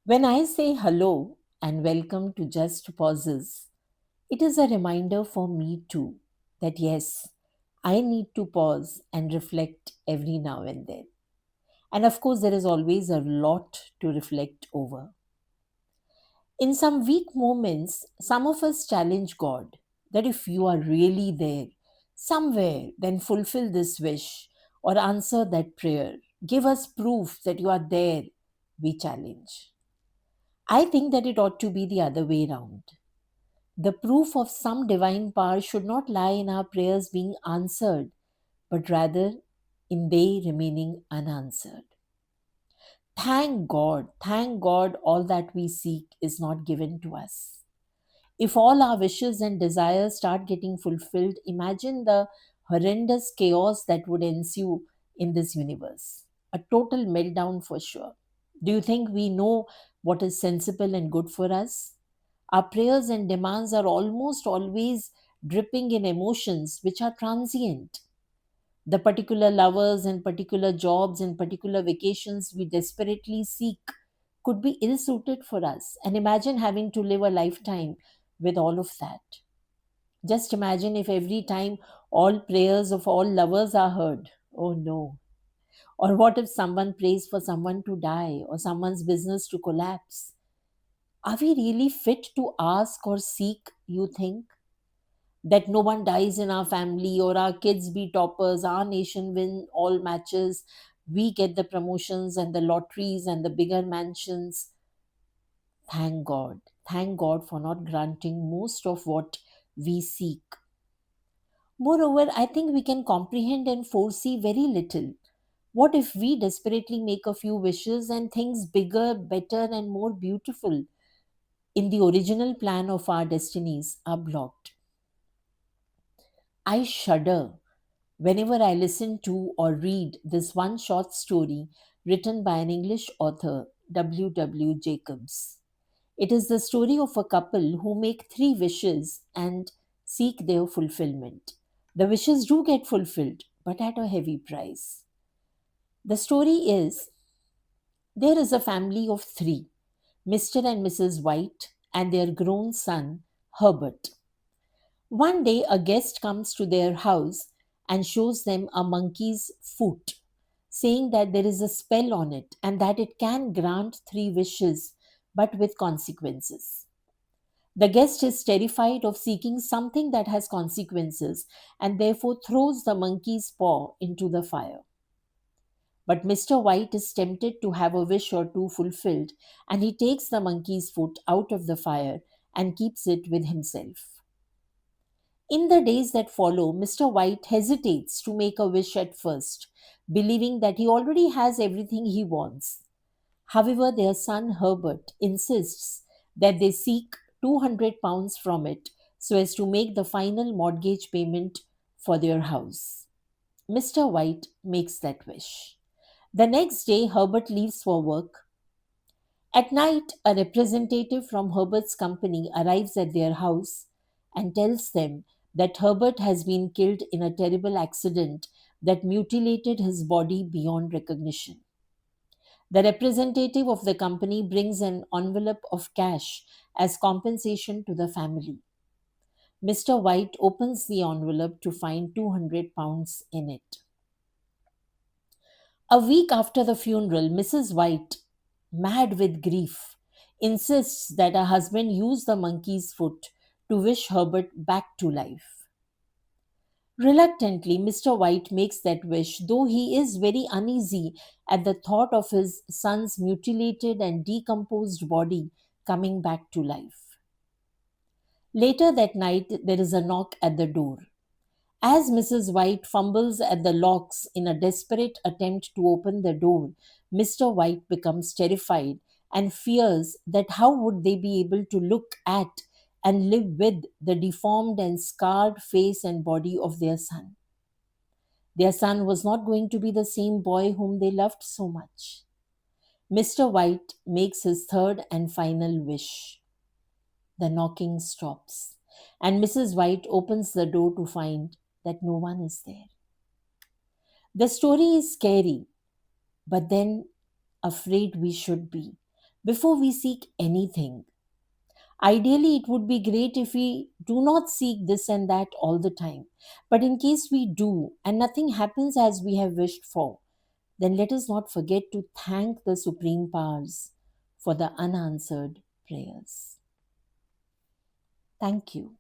When I say hello and welcome to Just Pauses, it is a reminder for me too that yes, I need to pause and reflect every now and then. And of course, there is always a lot to reflect over. In some weak moments, some of us challenge God that if you are really there, somewhere, then fulfill this wish or answer that prayer. Give us proof that you are there, we challenge. I think that it ought to be the other way round. The proof of some divine power should not lie in our prayers being answered, but rather in they remaining unanswered. Thank God, all that we seek is not given to us. If all our wishes and desires start getting fulfilled, imagine the horrendous chaos that would ensue in this universe. A total meltdown for sure. Do you think we know what is sensible and good for us? Our prayers and demands are almost always dripping in emotions which are transient. The particular lovers and particular jobs and particular vacations we desperately seek could be ill suited for us. And imagine having to live a lifetime with all of that. Just imagine if every time all prayers of all lovers are heard. Oh no. Or what if someone prays for someone to die or someone's business to collapse? Are we really fit to ask or seek, you think? That no one dies in our family or our kids be toppers, our nation win all matches, we get the promotions and the lotteries and the bigger mansions. Thank God. Thank God for not granting most of what we seek. Moreover, I think we can comprehend and foresee very little. What if we desperately make a few wishes and things bigger, better, and more beautiful in the original plan of our destinies are blocked? I shudder whenever I listen to or read this one short story written by an English author, WWJacobs. It is the story of a couple who make three wishes and seek their fulfillment. The wishes do get fulfilled, but at a heavy price. The story is there is a family of three, Mr. and Mrs. White, and their grown son, Herbert. One day, a guest comes to their house and shows them a monkey's foot, saying that there is a spell on it and that it can grant three wishes, but with consequences. The guest is terrified of seeking something that has consequences and therefore throws the monkey's paw into the fire. But Mr. White is tempted to have a wish or two fulfilled, and he takes the monkey's foot out of the fire and keeps it with himself. In the days that follow, Mr. White hesitates to make a wish at first, believing that he already has everything he wants. However, their son Herbert insists that they seek £200 from it so as to make the final mortgage payment for their house. Mr. White makes that wish. The next day, Herbert leaves for work. At night, a representative from Herbert's company arrives at their house and tells them that Herbert has been killed in a terrible accident that mutilated his body beyond recognition. The representative of the company brings an envelope of cash as compensation to the family. Mr. White opens the envelope to find £200 in it. A week after the funeral, Mrs. White, mad with grief, insists that her husband use the monkey's foot to wish Herbert back to life. Reluctantly, Mr. White makes that wish, though he is very uneasy at the thought of his son's mutilated and decomposed body coming back to life. Later that night, there is a knock at the door. As Mrs. White fumbles at the locks in a desperate attempt to open the door, Mr. White becomes terrified and fears that how would they be able to look at and live with the deformed and scarred face and body of their son. Their son was not going to be the same boy whom they loved so much. Mr. White makes his third and final wish. The knocking stops, and Mrs. White opens the door to find that no one is there. The story is scary, but then afraid we should be. before we seek anything. Ideally, it would be great if we do not seek this and that all the time. But in case we do and nothing happens as we have wished for, then let us not forget to thank the Supreme Powers for the unanswered prayers. Thank you.